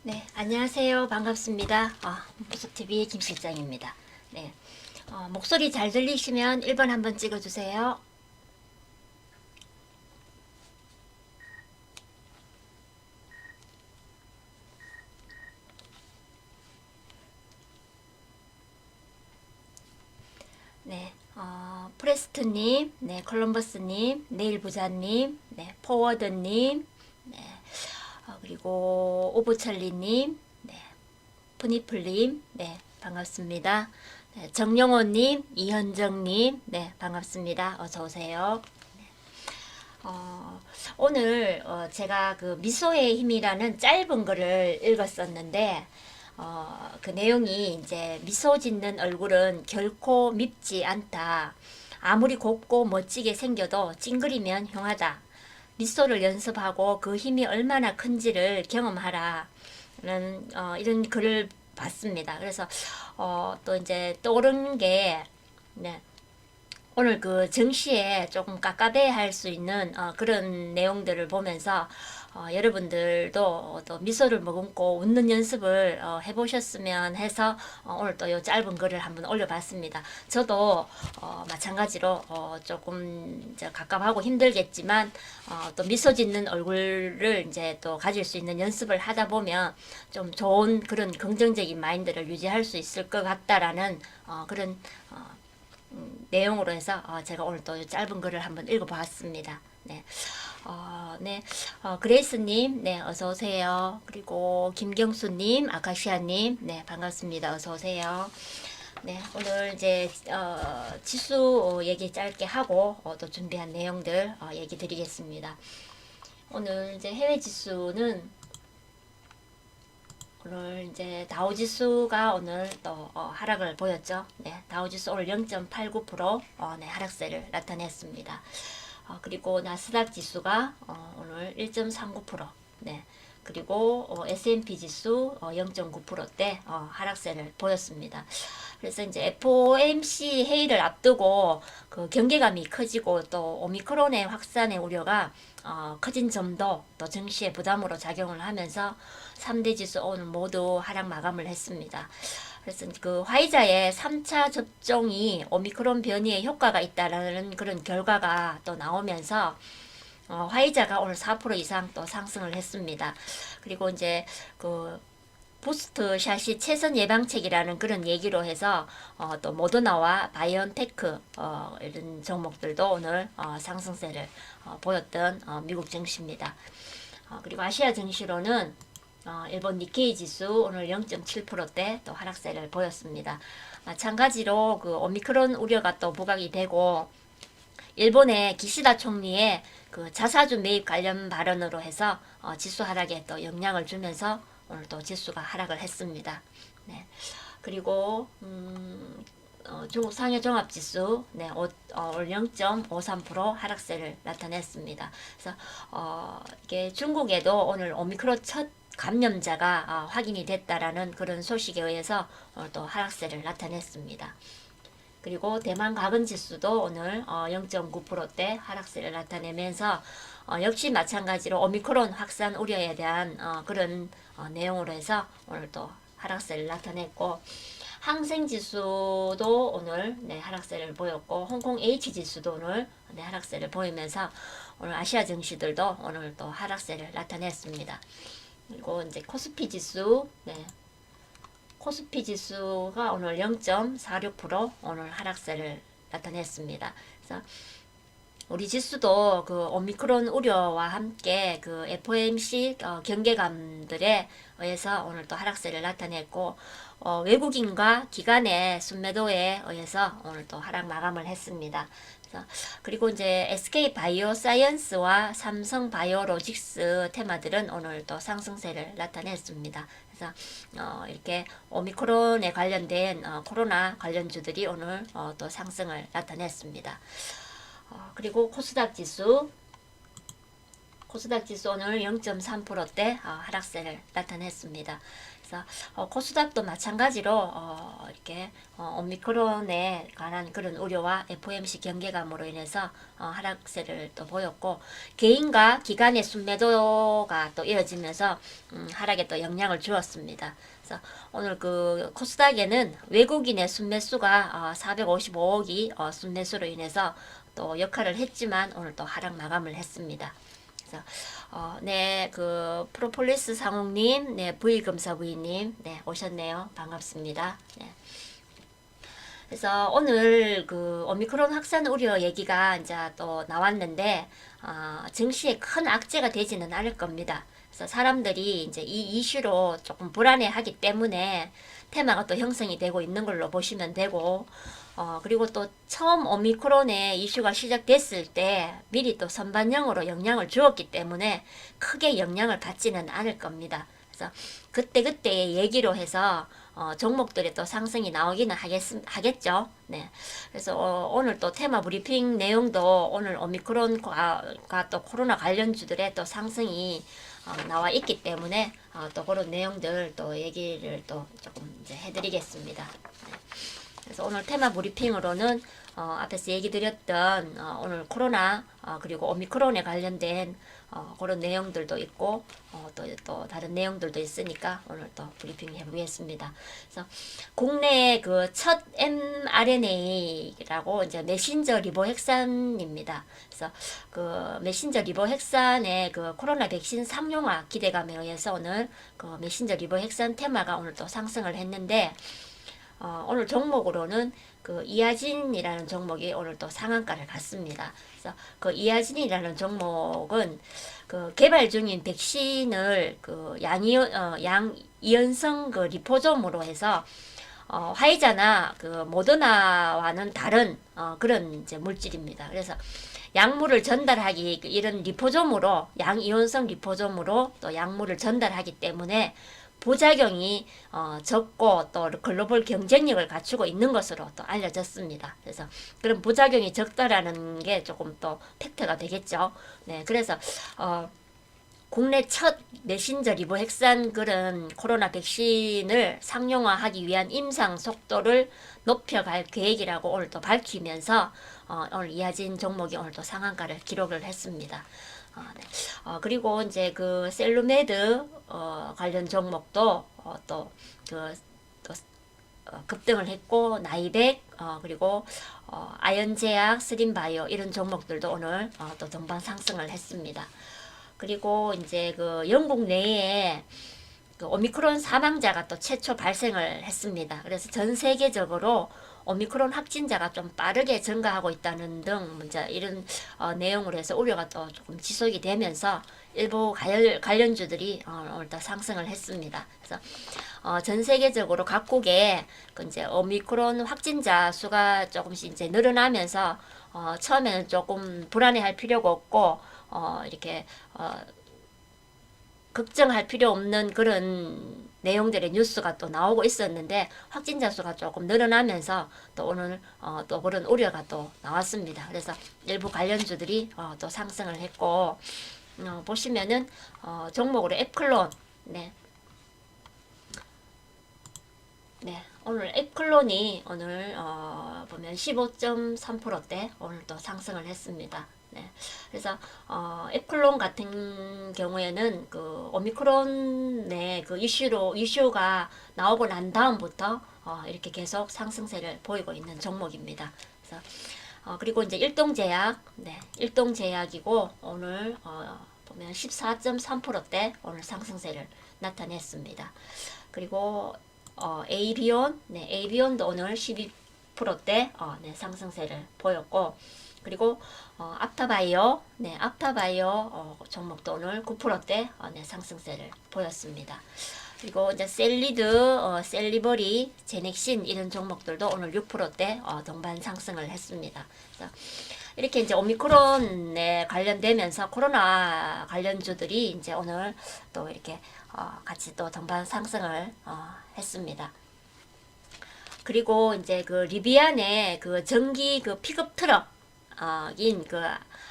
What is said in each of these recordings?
네, 안녕하세요. 반갑습니다. 보석TV 김 실장입니다. 네, 목소리 잘 들리시면 1번 한번 찍어주세요. 네, 프레스트님, 네, 콜럼버스님, 네일부자님, 네, 포워드님, 네, 그리고 오보철리님, 네, 푸니플님, 네, 반갑습니다. 네, 정영호님, 이현정님, 네, 반갑습니다. 어서오세요. 어, 오늘 제가 그 미소의 힘이라는 짧은 글을 읽었었는데 그 내용이 이제 미소 짓는 얼굴은 결코 밉지 않다. 아무리 곱고 멋지게 생겨도 찡그리면 흉하다. 미소를 연습하고 그 힘이 얼마나 큰지를 경험하라. 이런 글을 봤습니다. 그래서 또 이제 떠오른 게 네, 오늘 그 정시에 조금 깝깝해할 수 있는 그런 내용들을 보면서 여러분들도 또 미소를 머금고 웃는 연습을 해보셨으면 해서 오늘 또 이 짧은 글을 한번 올려봤습니다. 저도 마찬가지로 조금 이제 갑갑하고 힘들겠지만 또 미소 짓는 얼굴을 이제 또 가질 수 있는 연습을 하다 보면 좀 좋은 그런 긍정적인 마인드를 유지할 수 있을 것 같다라는 그런 내용으로 해서 제가 오늘 또 짧은 글을 한번 읽어봤습니다. 네. 네. 그레이스님, 네, 어서오세요. 그리고 김경수님, 아카시아님, 네, 반갑습니다. 어서오세요. 네, 오늘 이제, 지수 얘기 짧게 하고, 또 준비한 내용들, 얘기 드리겠습니다. 오늘 이제 해외 지수는 오늘 이제 다우지수가 오늘 또 하락을 보였죠. 네, 다우지수 오늘 0.89% 네, 하락세를 나타냈습니다. 그리고 나스닥 지수가 오늘 1.39% 네. 그리고 S&P 지수 0.9%대 하락세를 보였습니다. 그래서 이제 FOMC 회의를 앞두고 그 경계감이 커지고 또 오미크론의 확산의 우려가 커진 점도 또 증시의 부담으로 작용을 하면서 3대 지수 오늘 모두 하락 마감을 했습니다. 그래서 그 화이자의 3차 접종이 오미크론 변이에 효과가 있다라는 그런 결과가 또 나오면서 화이자가 오늘 4% 이상 또 상승을 했습니다. 그리고 이제 그 부스트 샷이 최선 예방책이라는 그런 얘기로 해서 또 모더나와 바이온테크 이런 종목들도 오늘 상승세를 보였던 미국 증시입니다. 그리고 아시아 증시로는 일본 니케이 지수 오늘 0.7%대 또 하락세를 보였습니다. 마찬가지로 그 오미크론 우려가 또 부각이 되고 일본의 기시다 총리의 그 자사주 매입 관련 발언으로 해서 지수 하락에 또 영향을 주면서 오늘 또 지수가 하락을 했습니다. 네. 그리고 중국 상해 종합 지수 네, 올 0.53% 하락세를 나타냈습니다. 그래서 이게 중국에도 오늘 오미크론 첫 감염자가 확인이 됐다라는 그런 소식에 의해서 오늘 또 하락세를 나타냈습니다. 그리고 대만 가근 지수도 오늘 0.9%대 하락세를 나타내면서 역시 마찬가지로 오미크론 확산 우려에 대한 그런 내용으로 해서 오늘 또 하락세를 나타냈고 항생 지수도 오늘 네, 하락세를 보였고 홍콩 H 지수도 오늘 네, 하락세를 보이면서 오늘 아시아 증시들도 오늘 또 하락세를 나타냈습니다. 그리고 이제 코스피 지수 네, 코스피 지수가 오늘 0.46% 오늘 하락세를 나타냈습니다. 그래서 우리 지수도 그 오미크론 우려와 함께 그 FOMC 경계감들에 의해서 오늘 또 하락세를 나타냈고 외국인과 기관의 순매도에 의해서 오늘 또 하락 마감을 했습니다. 그리고 이제 SK 바이오사이언스와 삼성 바이오로직스 테마들은 오늘 또 상승세를 나타냈습니다. 그래서 이렇게 오미크론에 관련된 코로나 관련주들이 오늘 또 상승을 나타냈습니다. 그리고 코스닥 지수 오늘 0.3%대 하락세를 나타냈습니다. 그래서 코스닥도 마찬가지로 이렇게 오미크론에 관한 그런 우려와 FOMC 경계감으로 인해서 하락세를 또 보였고, 개인과 기관의 순매도가 또 이어지면서 하락에 또 영향을 주었습니다. 그래서 오늘 그 코스닥에는 외국인의 순매수가 455억이 순매수로 인해서 또 역할을 했지만 오늘 또 하락 마감을 했습니다. 그래서 네, 그 프로폴리스 상욱님, 네, V금사 부인님, 네, 오셨네요. 반갑습니다. 네. 그래서 오늘 그 오미크론 확산 우려 얘기가 이제 또 나왔는데, 증시에 큰 악재가 되지는 않을 겁니다. 그래서 사람들이 이제 이 이슈로 조금 불안해하기 때문에 테마가 또 형성이 되고 있는 걸로 보시면 되고, 그리고 또 처음 오미크론의 이슈가 시작됐을 때 미리 또 선반영으로 영향을 주었기 때문에 크게 영향을 받지는 않을 겁니다. 그래서 그때그때의 얘기로 해서 종목들의 또 상승이 나오기는 하겠죠. 네. 그래서 오늘 또 테마 브리핑 내용도 오늘 오미크론과 또 코로나 관련주들의 또 상승이 나와 있기 때문에 또 그런 내용들 또 얘기를 또 조금 이제 해드리겠습니다. 네. 그래서 오늘 테마 브리핑으로는 앞에서 얘기 드렸던 오늘 코로나 그리고 오미크론에 관련된 그런 내용들도 있고 또 다른 내용들도 있으니까 오늘 또 브리핑 해보겠습니다. 그래서 국내 그 첫 mRNA라고 이제 메신저 리보핵산입니다. 그래서 그 메신저 리보핵산의 그 코로나 백신 상용화 기대감에 의해서 오늘 그 메신저 리보핵산 테마가 오늘 또 상승을 했는데, 오늘 종목으로는 그 이아진이라는 종목이 오늘 또 상한가를 갔습니다. 그래서 그 이아진이라는 종목은 그 개발 중인 백신을 그 양이온성 그 리포솜으로 해서 화이자나 그 모더나와는 다른 그런 이제 물질입니다. 그래서 약물을 전달하기 이런 리포솜으로 양이온성 리포솜으로 또 약물을 전달하기 때문에 부작용이 적고 또 글로벌 경쟁력을 갖추고 있는 것으로 또 알려졌습니다. 그래서 그런 부작용이 적다라는 게 조금 또 팩트가 되겠죠. 네, 그래서 국내 첫 메신저 리보핵산 그런 코로나 백신을 상용화하기 위한 임상 속도를 높여갈 계획이라고 오늘 또 밝히면서 오늘 이하진 종목이 오늘 또 상한가를 기록을 했습니다. 네. 그리고 이제 그 셀루메드 관련 종목도 급등을 했고, 나이백 그리고 아연제약, 스림바이오 이런 종목들도 오늘 또 전반 상승을 했습니다. 그리고 이제 그 영국 내에 그 오미크론 사망자가 또 최초 발생을 했습니다. 그래서 전 세계적으로 오미크론 확진자가 좀 빠르게 증가하고 있다는 등 문제 이런 내용으로 해서 우려가 또 조금 지속이 되면서 일부 관련주들이 오늘 또 상승을 했습니다. 그래서 전 세계적으로 각국에 그 이제 오미크론 확진자 수가 조금씩 이제 늘어나면서 처음에는 조금 불안해할 필요가 없고 이렇게 걱정할 필요 없는 그런 내용들의 뉴스가 또 나오고 있었는데, 확진자 수가 조금 늘어나면서 또 오늘 또 그런 우려가 또 나왔습니다. 그래서 일부 관련주들이 또 상승을 했고, 보시면은 종목으로 앱클론, 네, 오늘 앱클론이 오늘 보면 15.3%대 오늘 또 상승을 했습니다. 네. 그래서 앱클론 같은 경우에는 그 오미크론의 그 이슈가 나오고 난 다음부터 이렇게 계속 상승세를 보이고 있는 종목입니다. 그래서 그리고 이제 일동제약, 네, 일동제약이고 오늘 보면 14.3%대 오늘 상승세를 나타냈습니다. 그리고 에이비온, 네, 에이비온도 오늘 12%대 네, 상승세를 보였고, 그리고 앞타바이오, 네, 앞타바이오 종목도 오늘 9%대 네, 상승세를 보였습니다. 그리고 이제 셀리드, 셀리버리, 제넥신 이런 종목들도 오늘 6%대 동반 상승을 했습니다. 그래서 이렇게 이제 오미크론에 관련되면서 코로나 관련주들이 이제 오늘 또 이렇게 같이 또 동반 상승을 했습니다. 그리고 이제 그 리비안의 그 전기 그 픽업 트럭 인 그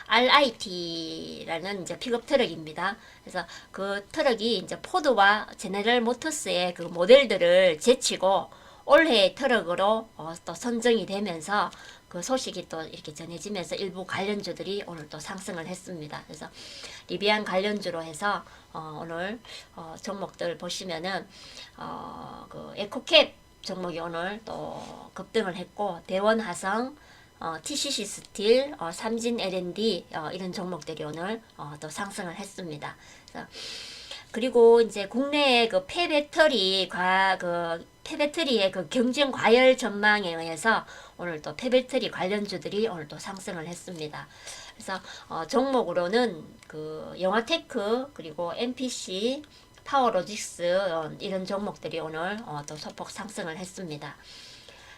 RIT라는 이제 픽업 트럭입니다. 그래서 그 트럭이 이제 포드와 제네럴 모터스의 그 모델들을 제치고 올해의 트럭으로 또 선정이 되면서 그 소식이 또 이렇게 전해지면서 일부 관련주들이 오늘 또 상승을 했습니다. 그래서 리비안 관련주로 해서 오늘 종목들 보시면은 그 에코캡 종목이 오늘 또 급등을 했고, 대원화성, TCC 스틸, 삼진 L&D 이런 종목들이 오늘 또 상승을 했습니다. 그리고 이제 국내의 그 폐배터리의 그 경쟁 과열 전망에 의해서 오늘 또 폐배터리 관련주들이 오늘 또 상승을 했습니다. 그래서 종목으로는 그 영화테크, 그리고 MPC, 파워로직스 이런 종목들이 오늘 또 소폭 상승을 했습니다.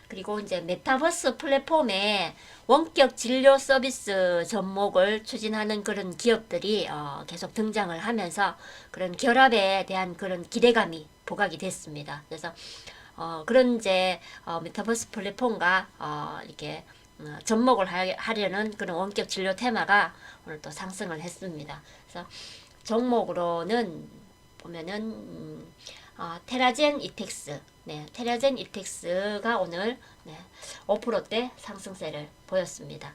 그리고 이제 메타버스 플랫폼에 원격 진료 서비스 접목을 추진하는 그런 기업들이 계속 등장을 하면서 그런 결합에 대한 그런 기대감이 부각이 됐습니다. 그래서 그런 이제 메타버스 플랫폼과 이렇게 접목을 하려는 그런 원격 진료 테마가 오늘 또 상승을 했습니다. 그래서 종목으로는 보면은 테라젠 이텍스, 테라젠 이텍스가 오늘 5%대 상승세를 보였습니다.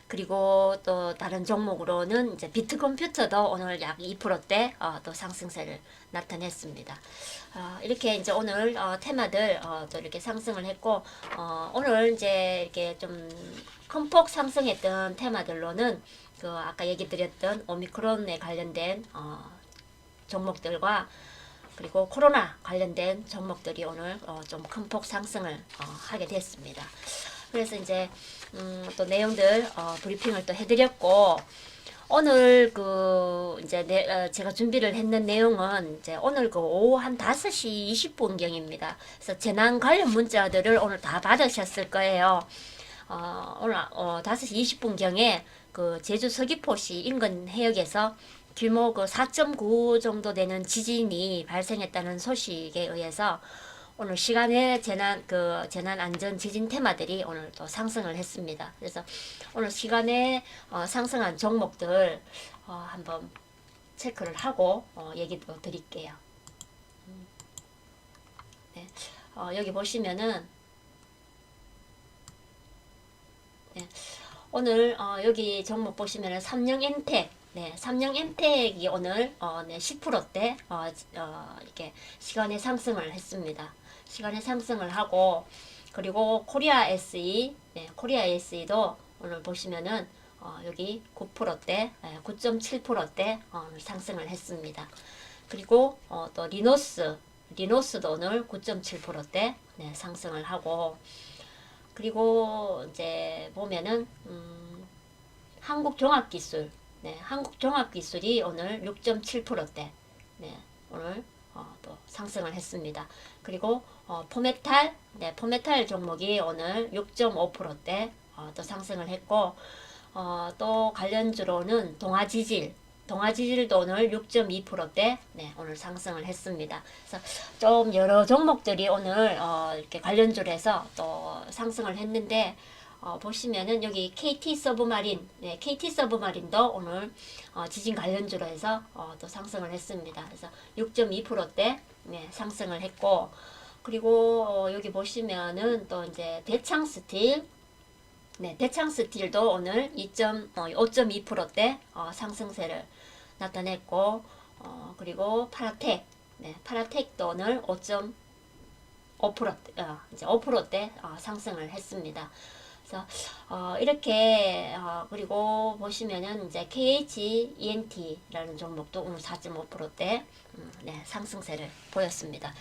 그리고 또 다른 종목으로는 이제 비트컴퓨터도 오늘 약 2%대 또 상승세를 나타냈습니다. 이렇게 이제 오늘 테마들 또 이렇게 상승을 했고, 오늘 이제 이렇게 좀 큰 폭 상승했던 테마들로는 그 아까 얘기 드렸던 오미크론에 관련된 종목들과 그리고 코로나 관련된 종목들이 오늘 좀 큰 폭 상승을 하게 됐습니다. 그래서 이제 또 내용들 브리핑을 또 해드렸고, 오늘 그 이제 제가 준비를 했는 내용은 이제 오늘 그 오후 한 5시 20분경입니다. 그래서 재난 관련 문자들을 오늘 다 받으셨을 거예요. 오늘 5시 20분경에 그 제주 서귀포시 인근 해역에서 규모 그 4.9 정도 되는 지진이 발생했다는 소식에 의해서 오늘 시간에 재난 안전 지진 테마들이 오늘 또 상승을 했습니다. 그래서 오늘 시간에 상승한 종목들 한번 체크를 하고 얘기도 드릴게요. 네. 여기 보시면은 오늘 여기 종목 보시면은 삼성엔텍, 삼성엔텍이 오늘 10%대 이렇게 시간에 상승을 했습니다. 시간에 상승을 하고, 그리고 코리아 SE, 코리아 SE도 오늘 보시면은 여기 9%대, 9.7%대 상승을 했습니다. 그리고 또 리노스도 오늘 9.7%대 상승을 하고, 그리고 이제 보면은 한국종합기술, 한국종합기술이 오늘 6.7%대 오늘 또 상승을 했습니다. 그리고 포메탈, 포메탈 종목이 오늘 6.5%대 또 상승을 했고, 또 관련주로는 동아지질도 오늘 6.2%대 오늘 상승을 했습니다. 그래서 좀 여러 종목들이 오늘 이렇게 관련주로 해서 또 상승을 했는데, 보시면은 여기 KT 서브마린, KT 서브마린도 오늘 지진 관련주로 해서 또 상승을 했습니다. 그래서 6.2%대 상승을 했고, 그리고 여기 보시면은 또 이제 대창스틸, 대창스틸도 오늘 5.2%대 상승세를 나타냈고, 그리고 파라텍도 오늘 5%대 상승을 했습니다. 그래서 이렇게 그리고 보시면은 이제 KHENT라는 종목도 오늘 4.5%대 상승세를 보였습니다.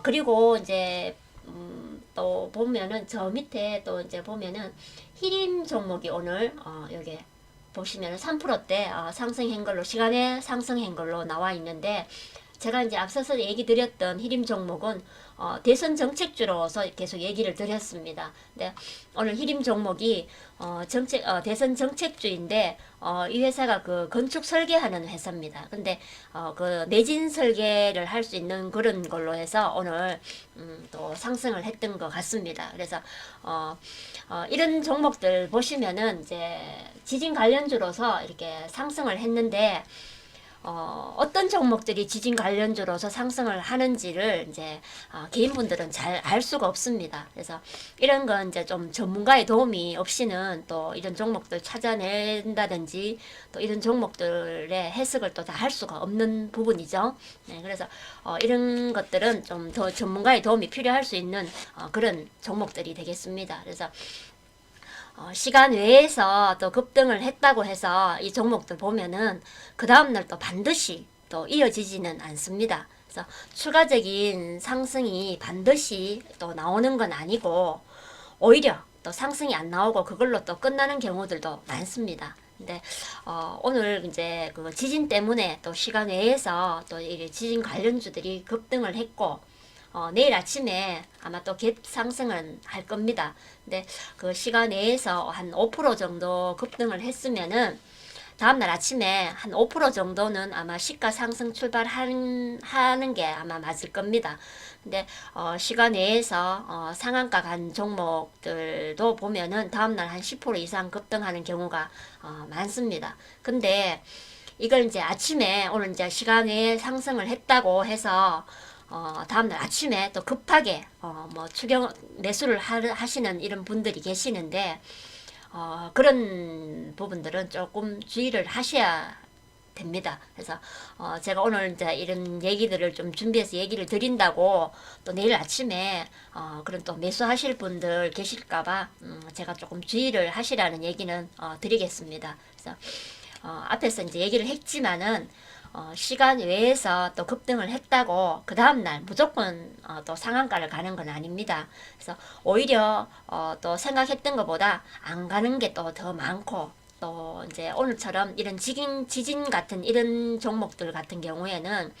그리고 이제 또 보면은 저 밑에 또 이제 보면은 히림 종목이 오늘 여기 보시면은 3%대 상승한 걸로, 시간에 상승한 걸로 나와 있는데, 제가 이제 앞서서 얘기 드렸던 히림 종목은 대선 정책주로서 계속 얘기를 드렸습니다. 근데 오늘 히림 종목이 대선 정책주인데 이 회사가 그 건축 설계하는 회사입니다. 근데 그 내진 설계를 할 수 있는 그런 걸로 해서 오늘 또 상승을 했던 것 같습니다. 그래서 이런 종목들 보시면은 이제 지진 관련주로서 이렇게 상승을 했는데 어떤 종목들이 지진 관련주로서 상승을 하는지를 이제 개인분들은 잘 알 수가 없습니다. 그래서 이런 건 이제 좀 전문가의 도움이 없이는 또 이런 종목들 찾아낸다든지 또 이런 종목들의 해석을 또 다 할 수가 없는 부분이죠. 네, 그래서 이런 것들은 좀 더 전문가의 도움이 필요할 수 있는 그런 종목들이 되겠습니다. 그래서 시간 외에서 또 급등을 했다고 해서 이 종목들 보면은 그 다음날 또 반드시 또 이어지지는 않습니다. 그래서 추가적인 상승이 반드시 또 나오는 건 아니고 오히려 또 상승이 안 나오고 그걸로 또 끝나는 경우들도 많습니다. 근데 오늘 이제 그 지진 때문에 또 시간 외에서 또 이 지진 관련주들이 급등을 했고 내일 아침에 아마 또 갭 상승은 할 겁니다. 근데 그 시간 내에서 한 5% 정도 급등을 했으면은 다음날 아침에 한 5% 정도는 아마 시가 상승 출발하는 게 아마 맞을 겁니다. 근데 시간 내에서 상한가 간 종목들도 보면은 다음날 한 10% 이상 급등하는 경우가 많습니다. 근데 이걸 이제 아침에 오늘 이제 시간 외에 상승을 했다고 해서 다음날 아침에 또 급하게 뭐 추경 매수를 하시는 이런 분들이 계시는데 그런 부분들은 조금 주의를 하셔야 됩니다. 그래서 제가 오늘 이제 이런 얘기들을 좀 준비해서 얘기를 드린다고 또 내일 아침에 그런 또 매수하실 분들 계실까봐 제가 조금 주의를 하시라는 얘기는 드리겠습니다. 그래서 앞에서 이제 얘기를 했지만은 시간 외에서 또 급등을 했다고 그 다음날 무조건 또 상한가를 가는 건 아닙니다. 그래서 오히려 또 생각했던 것보다 안 가는 게 또 더 많고 또 이제 오늘처럼 이런 지진 같은 이런 종목들 같은 경우에는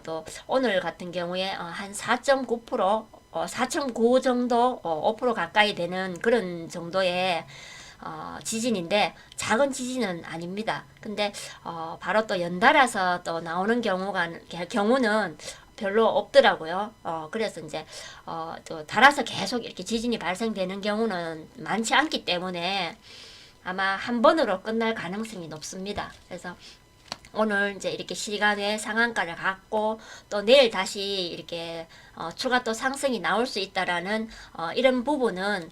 또 오늘 같은 경우에 한 4.9% 4.9 정도 5% 가까이 되는 그런 정도의 지진인데 작은 지진은 아닙니다. 근데 바로 또 연달아서 또 나오는 경우는 별로 없더라고요. 그래서 이제 또 달아서 계속 이렇게 지진이 발생되는 경우는 많지 않기 때문에 아마 한 번으로 끝날 가능성이 높습니다. 그래서 오늘 이제 이렇게 시간에 상한가를 갖고 또 내일 다시 이렇게 추가 또 상승이 나올 수 있다라는 이런 부분은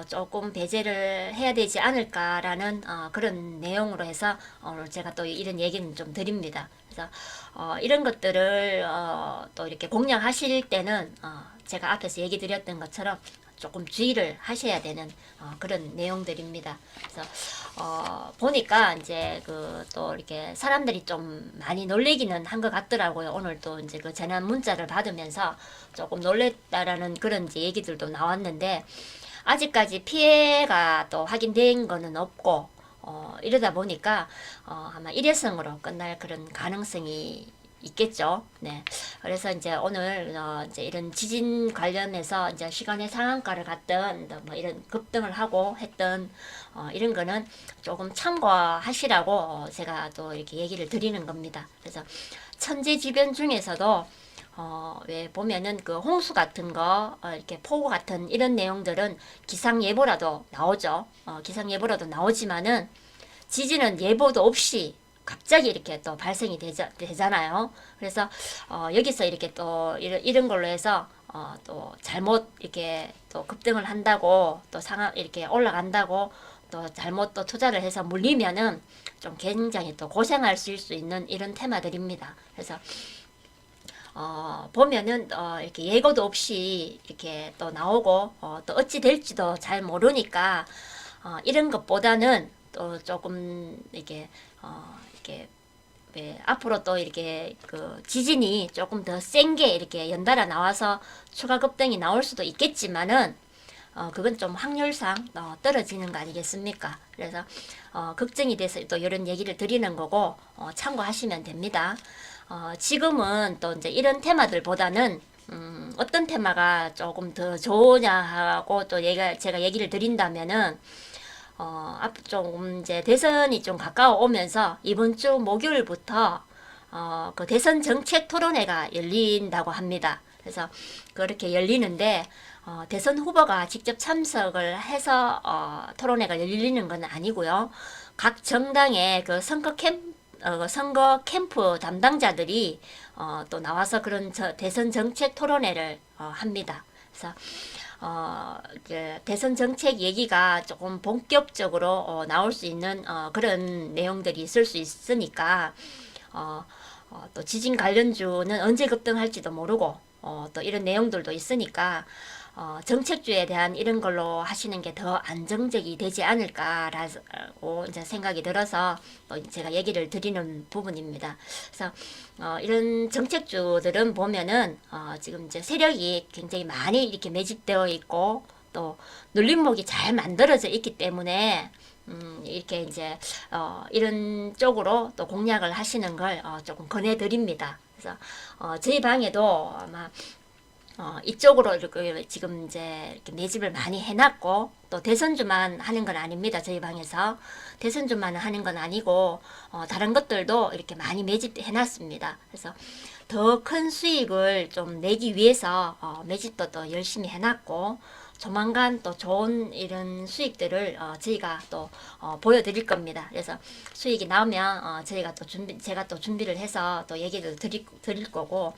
조금 배제를 해야 되지 않을까라는 그런 내용으로 해서 오늘 제가 또 이런 얘기는 좀 드립니다. 그래서 이런 것들을 또 이렇게 공략하실 때는 제가 앞에서 얘기 드렸던 것처럼 조금 주의를 하셔야 되는 그런 내용들입니다. 그래서 보니까 이제 그 또 이렇게 사람들이 좀 많이 놀래기는 한 것 같더라고요. 오늘 또 이제 그 재난 문자를 받으면서 조금 놀랬다라는 그런 이제 얘기들도 나왔는데 아직까지 피해가 또 확인된 거는 없고 이러다 보니까 아마 일회성으로 끝날 그런 가능성이 있겠죠. 네. 그래서 이제 오늘 이제 이런 지진 관련해서 이제 시간의 상한가를 갔던 뭐 이런 급등을 하고 했던 이런 거는 조금 참고하시라고 제가 또 이렇게 얘기를 드리는 겁니다. 그래서 천재지변 중에서도 왜 보면은 그 홍수 같은 거, 이렇게 폭우 같은 이런 내용들은 기상예보라도 나오죠. 기상예보라도 나오지만은 지진은 예보도 없이 갑자기 이렇게 또 발생이 되잖아요. 그래서 여기서 이렇게 또 이런 걸로 해서 또 잘못 이렇게 또 급등을 한다고 또 상황 이렇게 올라간다고 또 잘못 또 투자를 해서 물리면은 좀 굉장히 또 고생할 수 있는 이런 테마들입니다. 그래서 보면은 이렇게 예고도 없이 이렇게 또 나오고 또 어찌 될지도 잘 모르니까 이런 것보다는 또 조금 이렇게 앞으로 또 이렇게 그 지진이 조금 더 센 게 이렇게 연달아 나와서 추가 급등이 나올 수도 있겠지만은 그건 좀 확률상 떨어지는 거 아니겠습니까? 그래서 걱정이 돼서 또 이런 얘기를 드리는 거고 참고하시면 됩니다. 지금은 또 이제 이런 테마들보다는 어떤 테마가 조금 더 좋으냐 하고 또 제가 얘기를 드린다면은 앞 좀 이제 대선이 좀 가까워 오면서 이번 주 목요일부터 그 대선 정책 토론회가 열린다고 합니다. 그래서 그렇게 열리는데 대선 후보가 직접 참석을 해서 토론회가 열리는 건 아니고요. 각 정당의 그 선거 캠프 담당자들이 또 나와서 그런 대선 정책 토론회를 합니다. 그래서 대선 정책 얘기가 조금 본격적으로 나올 수 있는 그런 내용들이 있을 수 있으니까 또 지진 관련주는 언제 급등할지도 모르고 또 이런 내용들도 있으니까 정책주에 대한 이런 걸로 하시는 게 더 안정적이 되지 않을까라고 이제 생각이 들어서 또 제가 얘기를 드리는 부분입니다. 그래서 이런 정책주들은 보면은 지금 이제 세력이 굉장히 많이 이렇게 매집되어 있고 또 눌림목이 잘 만들어져 있기 때문에 이렇게 이제 이런 쪽으로 또 공략을 하시는 걸 조금 권해드립니다. 그래서 저희 방에도 아마 이쪽으로 이렇게 지금 이제 이렇게 매집을 많이 해놨고 또 대선주만 하는 건 아닙니다. 저희 방에서 대선주만 하는 건 아니고 다른 것들도 이렇게 많이 매집해놨습니다. 그래서 더 큰 수익을 좀 내기 위해서 매집도 또 열심히 해놨고 조만간 또 좋은 이런 수익들을 저희가 또 보여드릴 겁니다. 그래서 수익이 나오면 제가 또 준비를 해서 또 얘기를 드릴 거고.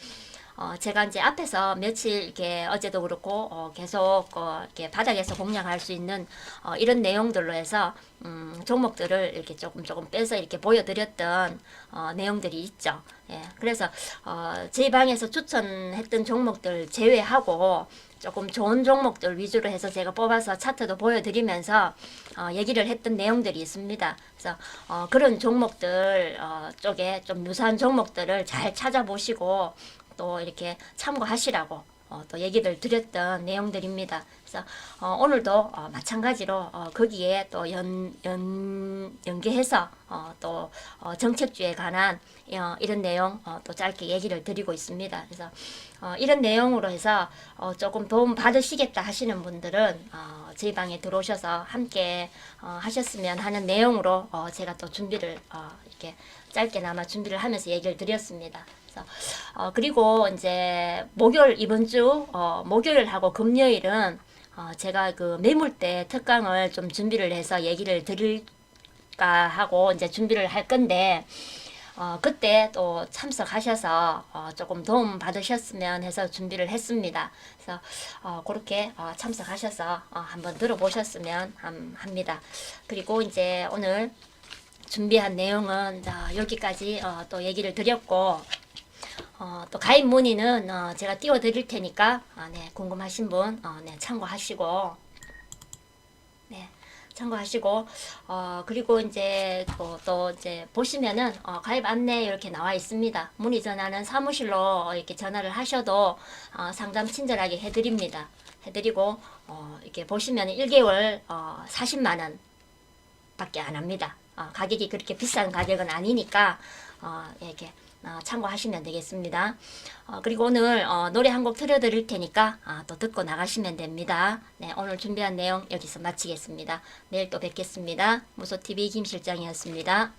제가 이제 앞에서 며칠 이렇게 어제도 그렇고 계속 이렇게 바닥에서 공략할 수 있는 이런 내용들로 해서 종목들을 이렇게 조금 빼서 이렇게 보여드렸던 내용들이 있죠. 예, 그래서 제 방에서 추천했던 종목들 제외하고 조금 좋은 종목들 위주로 해서 제가 뽑아서 차트도 보여드리면서 얘기를 했던 내용들이 있습니다. 그래서 그런 종목들 쪽에 좀 유사한 종목들을 잘 찾아보시고 또 이렇게 참고하시라고 또 얘기를 드렸던 내용들입니다. 그래서 오늘도 마찬가지로 거기에 또 연계해서 또 정책주에 관한 이런 내용 또 짧게 얘기를 드리고 있습니다. 그래서 이런 내용으로 해서 조금 도움 받으시겠다 하시는 분들은 저희 방에 들어오셔서 함께 하셨으면 하는 내용으로 제가 또 준비를 이렇게 짧게나마 준비를 하면서 얘기를 드렸습니다. 그리고 이제 이번 주 목요일하고 금요일은 제가 그 매물대 특강을 좀 준비를 해서 얘기를 드릴까 하고 이제 준비를 할 건데 그때 또 참석하셔서 조금 도움 받으셨으면 해서 준비를 했습니다. 그래서 그렇게 참석하셔서 한번 들어보셨으면 합니다. 그리고 이제 오늘 준비한 내용은 여기까지 또 얘기를 드렸고 또 가입 문의는 제가 띄워 드릴 테니까 네, 궁금하신 분 네, 참고하시고 그리고 이제 또 이제 보시면은 가입 안내 이렇게 나와 있습니다. 문의 전화는 사무실로 이렇게 전화를 하셔도 상담 친절하게 해드립니다. 해드리고 이렇게 보시면 1개월 40만 원 밖에 안 합니다. 가격이 그렇게 비싼 가격은 아니니까 이렇게 참고하시면 되겠습니다. 그리고 오늘 노래 한 곡 틀어드릴 테니까 또 듣고 나가시면 됩니다. 네, 오늘 준비한 내용 여기서 마치겠습니다. 내일 또 뵙겠습니다. 무소TV 김실장이었습니다.